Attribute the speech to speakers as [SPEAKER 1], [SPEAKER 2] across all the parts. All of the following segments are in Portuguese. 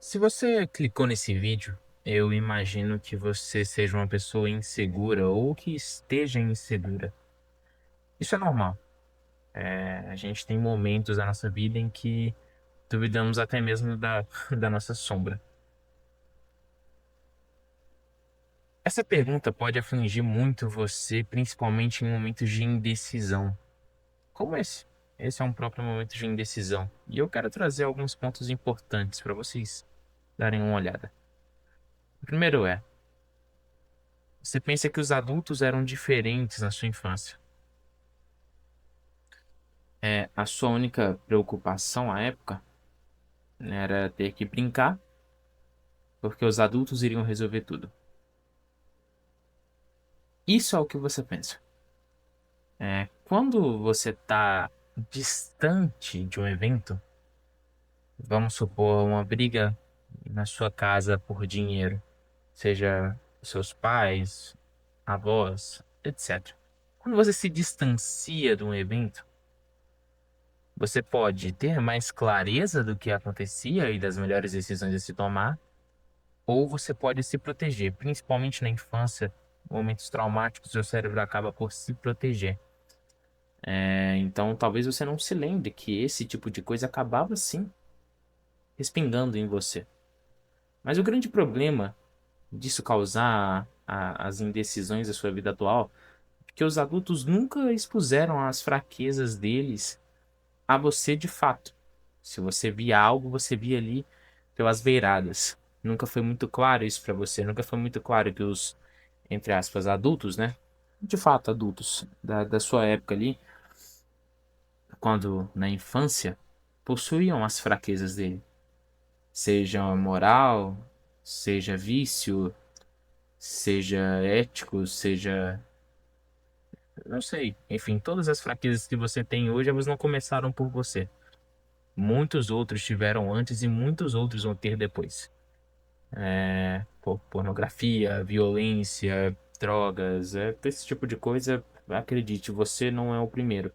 [SPEAKER 1] Se você clicou nesse vídeo, eu imagino que você seja uma pessoa insegura ou que esteja insegura. Isso é normal. A gente tem momentos da nossa vida em que duvidamos até mesmo da nossa sombra. Essa pergunta pode afligir muito você, principalmente em momentos de indecisão, como esse. Esse é um próprio momento de indecisão. E eu quero trazer alguns pontos importantes para vocês darem uma olhada. O primeiro é: você pensa que os adultos eram diferentes na sua infância. A sua única preocupação à época, né, era ter que brincar, porque os adultos iriam resolver tudo. Isso é o que você pensa. Quando você está distante de um evento, vamos supor uma briga na sua casa por dinheiro, seja seus pais, avós, etc. Quando você se distancia de um evento, você pode ter mais clareza do que acontecia e das melhores decisões a se tomar, ou você pode se proteger, principalmente na infância, momentos traumáticos, seu cérebro acaba por se proteger. Então, talvez você não se lembre que esse tipo de coisa acabava sim respingando em você. Mas o grande problema disso causar as indecisões da sua vida atual é que os adultos nunca expuseram as fraquezas deles a você de fato. Se você via algo, você via ali pelas beiradas. Nunca foi muito claro isso pra você, nunca foi muito claro que os, entre aspas, adultos, né? De fato, adultos da sua época ali, quando na infância, possuíam as fraquezas dele. Seja moral, seja vício, seja ético, seja. Não sei. Enfim, todas as fraquezas que você tem hoje, elas não começaram por você. Muitos outros tiveram antes e muitos outros vão ter depois. Pornografia, violência, drogas, esse tipo de coisa, acredite, você não é o primeiro.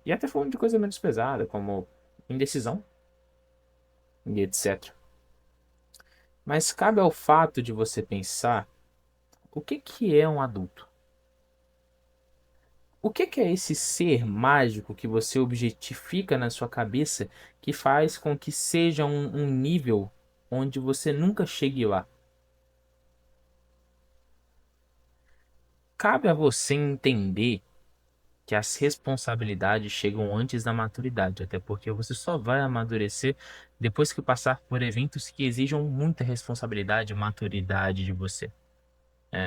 [SPEAKER 1] E até falando de coisa menos pesada, como indecisão e etc. Mas cabe ao fato de você pensar o que que é um adulto? O que que é esse ser mágico que você objetifica na sua cabeça que faz com que seja um nível onde você nunca chegue lá? Cabe a você entender que as responsabilidades chegam antes da maturidade, até porque você só vai amadurecer depois que passar por eventos que exijam muita responsabilidade e maturidade de você.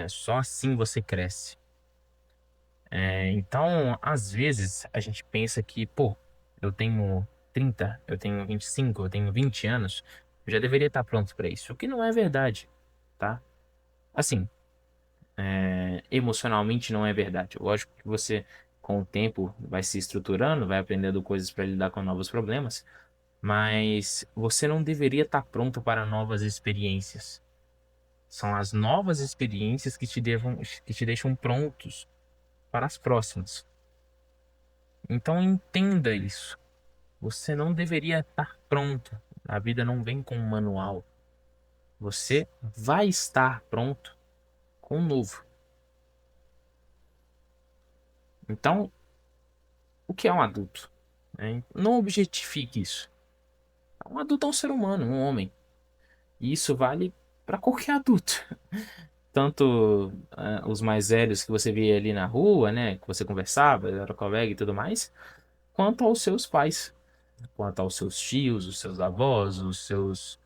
[SPEAKER 1] Só assim você cresce. Então, às vezes, a gente pensa que, pô, eu tenho 30, eu tenho 25, eu tenho 20 anos, eu já deveria estar pronto para isso, o que não é verdade, tá? Assim, emocionalmente não é verdade. Lógico que você, com o tempo, vai se estruturando, vai aprendendo coisas para lidar com novos problemas, mas você não deveria estar pronto para novas experiências. São as novas experiências que te deixam prontos para as próximas. Então entenda isso. Você não deveria estar pronto. A vida não vem com um manual. Você vai estar pronto com um novo. Então, o que é um adulto? Não objetifique isso. Um adulto é um ser humano, um homem. E isso vale para qualquer adulto. Tanto os mais velhos que você via ali na rua, né? Que você conversava, era colega e tudo mais, quanto aos seus pais, quanto aos seus tios, os seus avós, os seus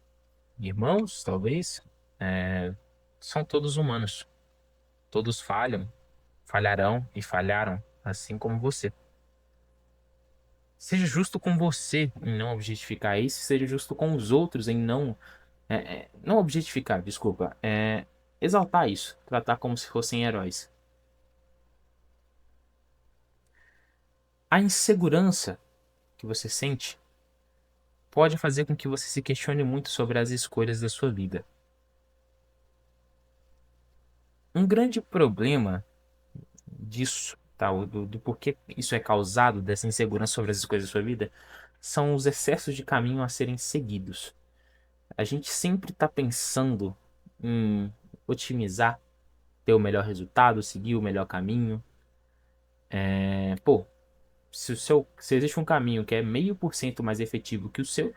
[SPEAKER 1] irmãos, talvez. É, são todos humanos. Todos falham, falharão e falharam, assim como você. Seja justo com você em não objetificar isso, seja justo com os outros em não objetificar, desculpa, exaltar isso, tratar como se fossem heróis. A insegurança que você sente pode fazer com que você se questione muito sobre as escolhas da sua vida. Um grande problema disso, tá, do porquê isso é causado, dessa insegurança sobre as escolhas da sua vida, são os excessos de caminho a serem seguidos. A gente sempre está pensando em otimizar, ter o melhor resultado, seguir o melhor caminho. Pô, se existe um caminho que é 0,5% mais efetivo que o seu,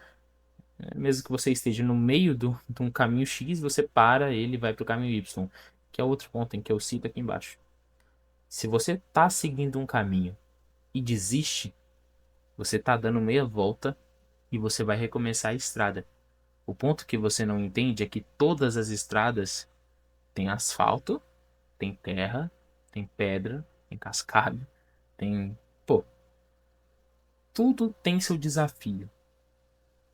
[SPEAKER 1] mesmo que você esteja no meio de um caminho X, você para ele e vai para o caminho Y, que é outro ponto em que eu cito aqui embaixo. Se você está seguindo um caminho e desiste, você está dando meia volta e você vai recomeçar a estrada. O ponto que você não entende é que todas as estradas têm asfalto, tem terra, tem pedra, tem cascalho, tem. Pô, tudo tem seu desafio.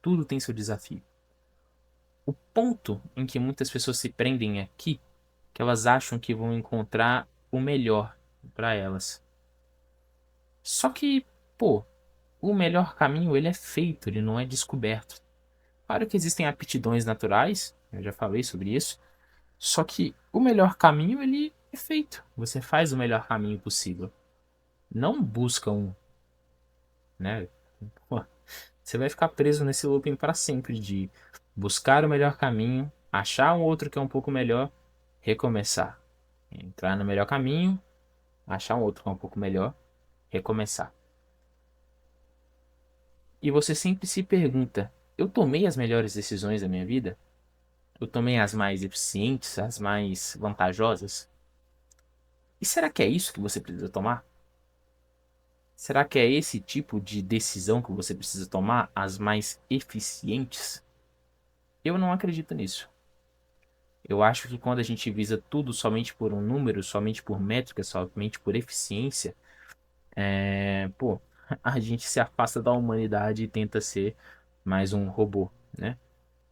[SPEAKER 1] Tudo tem seu desafio. O ponto em que muitas pessoas se prendem aqui, que elas acham que vão encontrar o melhor para elas. Só que, pô, o melhor caminho ele é feito, ele não é descoberto. Claro que existem aptidões naturais, eu já falei sobre isso. Só que o melhor caminho ele é feito. Você faz o melhor caminho possível. Não busca um, né? Pô, você vai ficar preso nesse looping para sempre de buscar o melhor caminho, achar um outro que é um pouco melhor, recomeçar. Entrar no melhor caminho, achar um outro que é um pouco melhor, recomeçar. E você sempre se pergunta: eu tomei as melhores decisões da minha vida? Eu tomei as mais eficientes, as mais vantajosas? E será que é isso que você precisa tomar? Será que é esse tipo de decisão que você precisa tomar, as mais eficientes? Eu não acredito nisso. Eu acho que quando a gente visa tudo somente por um número, somente por métrica, somente por eficiência, pô, a gente se afasta da humanidade e tenta ser mais um robô, né?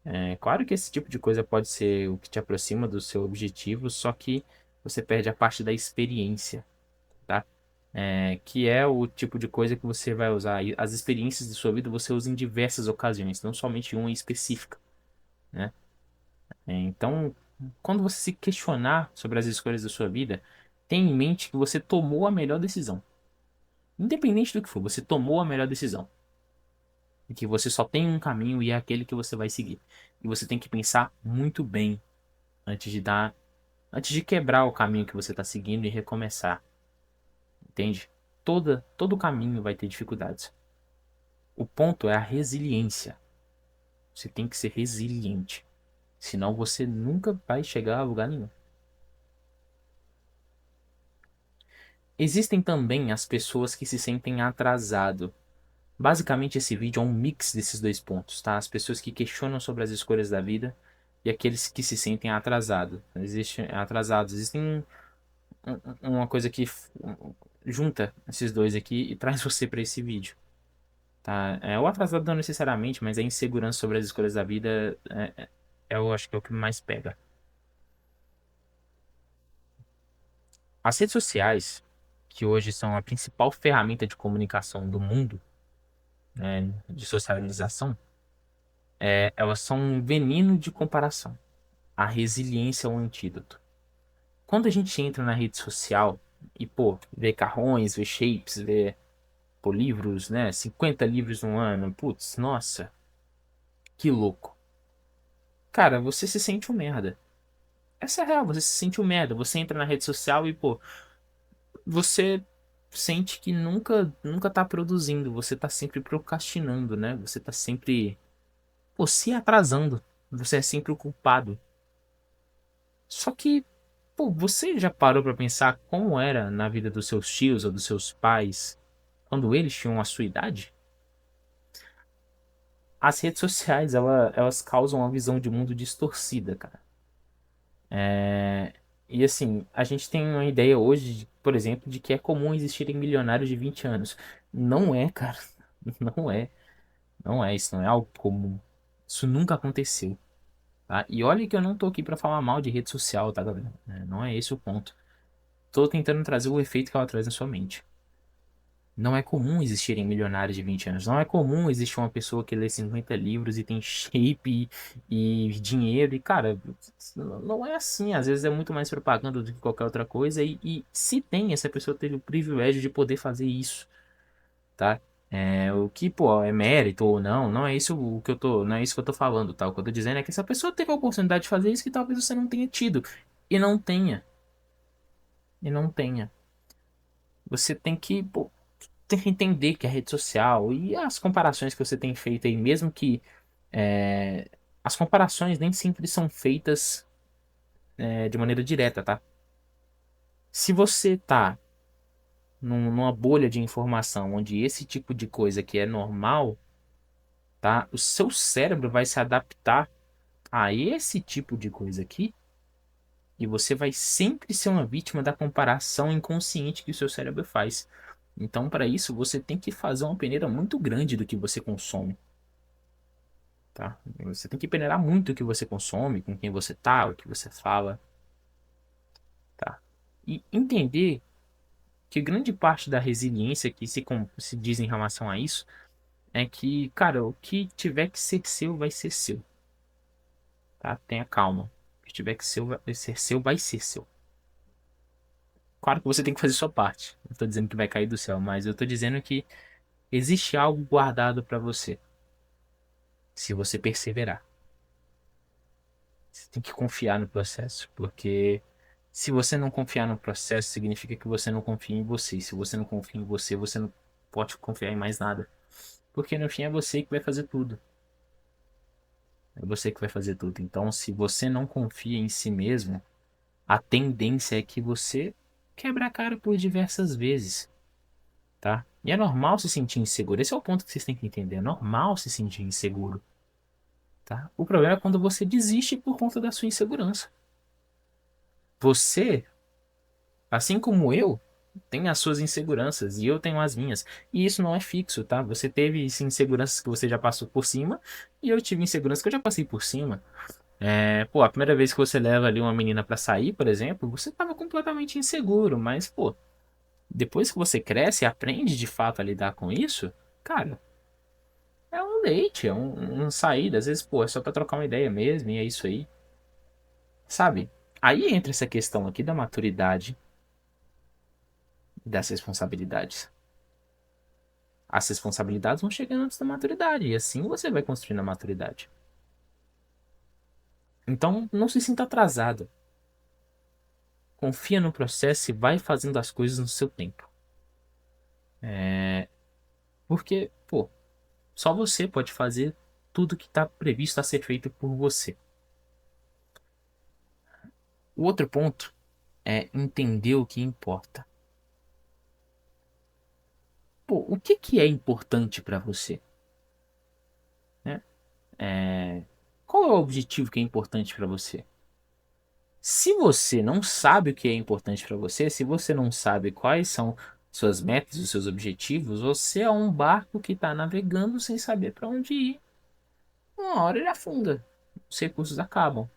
[SPEAKER 1] É claro que esse tipo de coisa pode ser o que te aproxima do seu objetivo, só que você perde a parte da experiência, tá? Que é o tipo de coisa que você vai usar. E as experiências de sua vida você usa em diversas ocasiões, não somente uma específica, né? Então, quando você se questionar sobre as escolhas da sua vida, tenha em mente que você tomou a melhor decisão. Independente do que for, você tomou a melhor decisão. E que você só tem um caminho e é aquele que você vai seguir. E você tem que pensar muito bem antes de quebrar o caminho que você está seguindo e recomeçar, entende? Todo caminho vai ter dificuldades. O ponto é a resiliência. Você tem que ser resiliente. Senão você nunca vai chegar a lugar nenhum. Existem também as pessoas que se sentem atrasado. Basicamente, esse vídeo é um mix desses dois pontos, tá? As pessoas que questionam sobre as escolhas da vida e aqueles que se sentem atrasados. Existem uma coisa que junta esses dois aqui e traz você para esse vídeo, tá? O atrasado não necessariamente, mas a insegurança sobre as escolhas da vida eu acho que é o que mais pega. As redes sociais, que hoje são a principal ferramenta de comunicação do mundo, né, de socialização, elas são um veneno de comparação. A resiliência é um antídoto. Quando a gente entra na rede social e, pô, vê carrões, vê shapes, vê, pô, livros, né, 50 livros no ano, putz, nossa, que louco. Cara, você se sente um merda. Essa é a real, você se sente um merda. Você entra na rede social e, pô, você sente que nunca tá produzindo, você tá sempre procrastinando, né? Você tá sempre, pô, se atrasando. Você é sempre o culpado. Só que, pô, você já parou pra pensar como era na vida dos seus tios ou dos seus pais quando eles tinham a sua idade? As redes sociais, elas causam uma visão de mundo distorcida, cara. É, E assim, a gente tem uma ideia hoje, por exemplo, de que é comum existirem milionários de 20 anos. Não é, cara. Não é. Não é. Isso não é algo comum. Isso nunca aconteceu, tá? E olha que eu não tô aqui pra falar mal de rede social, tá, galera? Não é esse o ponto. Tô tentando trazer o efeito que ela traz na sua mente. Não é comum existirem milionários de 20 anos. Não é comum existir uma pessoa que lê 50 livros e tem shape e dinheiro. E, cara, não é assim. Às vezes é muito mais propaganda do que qualquer outra coisa. E se tem, essa pessoa teve o privilégio de poder fazer isso, tá? O que, pô, é mérito ou não, não é isso o que eu tô, não é isso que eu tô falando, tá? O que eu tô dizendo é que essa pessoa teve a oportunidade de fazer isso que talvez você não tenha tido. E não tenha. E não tenha. Você tem que, pô, tem que entender que a rede social e as comparações que você tem feito aí, mesmo que é, as comparações nem sempre são feitas de maneira direta, tá? Se você tá numa bolha de informação onde esse tipo de coisa que é normal, tá? O seu cérebro vai se adaptar a esse tipo de coisa aqui e você vai sempre ser uma vítima da comparação inconsciente que o seu cérebro faz. Então, para isso, você tem que fazer uma peneira muito grande do que você consome, tá? Você tem que peneirar muito o que você consome, com quem você tá, o que você fala, tá? E entender que grande parte da resiliência que se diz em relação a isso é que, cara, o que tiver que ser seu vai ser seu, tá? Tenha calma. O que tiver que ser seu vai ser seu. Claro que você tem que fazer sua parte. Não tô dizendo que vai cair do céu, mas eu tô dizendo que existe algo guardado pra você, se você perseverar. Você tem que confiar no processo, porque se você não confiar no processo, significa que você não confia em você. E se você não confia em você, você não pode confiar em mais nada. Porque no fim é você que vai fazer tudo. É você que vai fazer tudo. Então, se você não confia em si mesmo, a tendência é que você quebre a cara por diversas vezes, tá? E é normal se sentir inseguro. Esse é o ponto que vocês têm que entender. É normal se sentir inseguro, tá? O problema é quando você desiste por conta da sua insegurança. Você, assim como eu, tem as suas inseguranças e eu tenho as minhas. E isso não é fixo, tá? Você teve sim, inseguranças que você já passou por cima e eu tive inseguranças que eu já passei por cima. Pô, a primeira vez que você leva ali uma menina pra sair, por exemplo, você tava completamente inseguro, mas, pô, depois que você cresce e aprende de fato a lidar com isso, cara, é um date, é um saída. Às vezes, pô, é só pra trocar uma ideia mesmo e é isso aí, sabe? Aí entra essa questão aqui da maturidade e das responsabilidades. As responsabilidades vão chegando antes da maturidade e assim você vai construindo a maturidade. Então, não se sinta atrasado. Confia no processo e vai fazendo as coisas no seu tempo. Porque, pô, só você pode fazer tudo que está previsto a ser feito por você. O outro ponto é entender o que importa. Pô, o que que é importante para você, né? Qual é o objetivo que é importante para você? Se você não sabe o que é importante para você, se você não sabe quais são suas metas e seus objetivos, você é um barco que está navegando sem saber para onde ir. Uma hora ele afunda, os recursos acabam.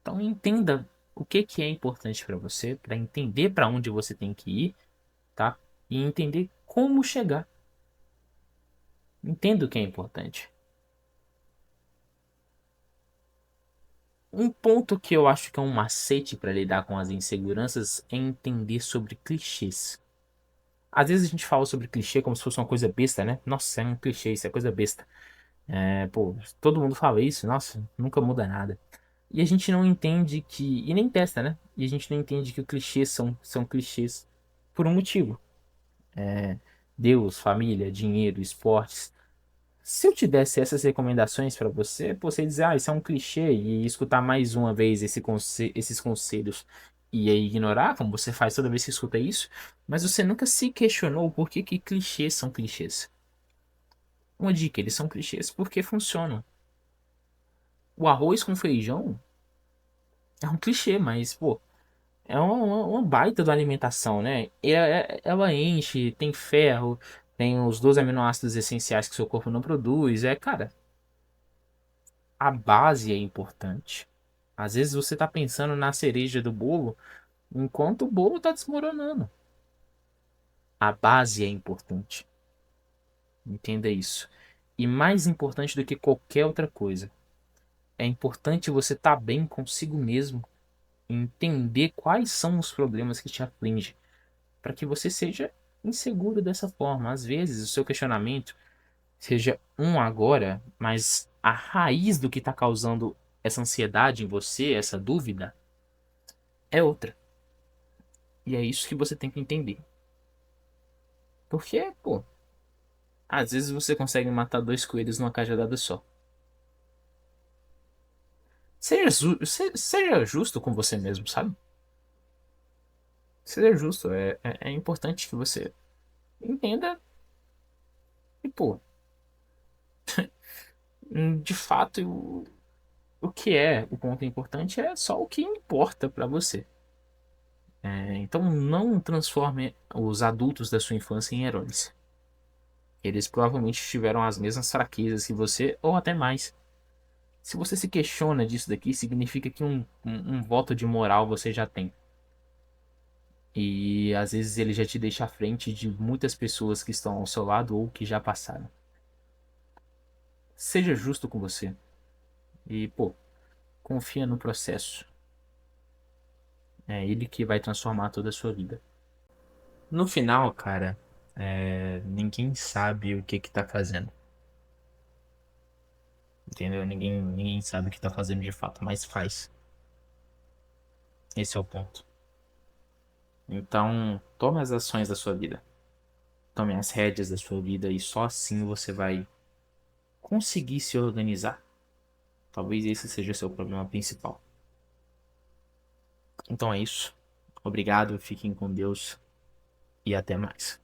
[SPEAKER 1] Então entenda o que que é importante para você, para entender para onde você tem que ir, tá? E entender como chegar. Entenda o que é importante. Um ponto que eu acho que é um macete para lidar com as inseguranças é entender sobre clichês. Às vezes a gente fala sobre clichê como se fosse uma coisa besta, né? Nossa, é um clichê, isso é coisa besta. Pô, todo mundo fala isso, nossa, nunca muda nada. E a gente não entende que. E nem testa, né? E a gente não entende que os clichês são clichês por um motivo. Deus, família, dinheiro, esportes. Se eu te desse essas recomendações pra você, pô, você ia dizer, ah, isso é um clichê, e escutar mais uma vez esses conselhos e aí ignorar, como você faz toda vez que escuta isso, mas você nunca se questionou por que que clichês são clichês. Uma dica, eles são clichês porque funcionam. O arroz com feijão é um clichê, mas, pô, é uma baita da alimentação, né? Ela enche, tem ferro, tem os 12 aminoácidos essenciais que seu corpo não produz. Cara, a base é importante. Às vezes você tá pensando na cereja do bolo enquanto o bolo tá desmoronando. A base é importante. Entenda isso. E mais importante do que qualquer outra coisa, é importante você estar bem consigo mesmo, e entender quais são os problemas que te afligem, para que você seja inseguro dessa forma. Às vezes, o seu questionamento seja um agora, mas a raiz do que está causando essa ansiedade em você, essa dúvida, é outra. E é isso que você tem que entender. Porque, pô, às vezes você consegue matar dois coelhos numa cajadada só. Seja justo com você mesmo, sabe? Seja justo. É importante que você entenda e, pô, de fato, o que é o ponto importante é só o que importa pra você. Então não transforme os adultos da sua infância em heróis. Eles provavelmente tiveram as mesmas fraquezas que você, ou até mais. Se você se questiona disso daqui, significa que um voto de moral você já tem. E às vezes ele já te deixa à frente de muitas pessoas que estão ao seu lado ou que já passaram. Seja justo com você. E, pô, confia no processo. É ele que vai transformar toda a sua vida. No final, cara, ninguém sabe o que que tá fazendo. Entendeu? Ninguém sabe o que tá fazendo de fato, mas faz. Esse é o ponto. Então, tome as ações da sua vida. Tome as rédeas da sua vida e só assim você vai conseguir se organizar. Talvez esse seja o seu problema principal. Então é isso. Obrigado, fiquem com Deus e até mais.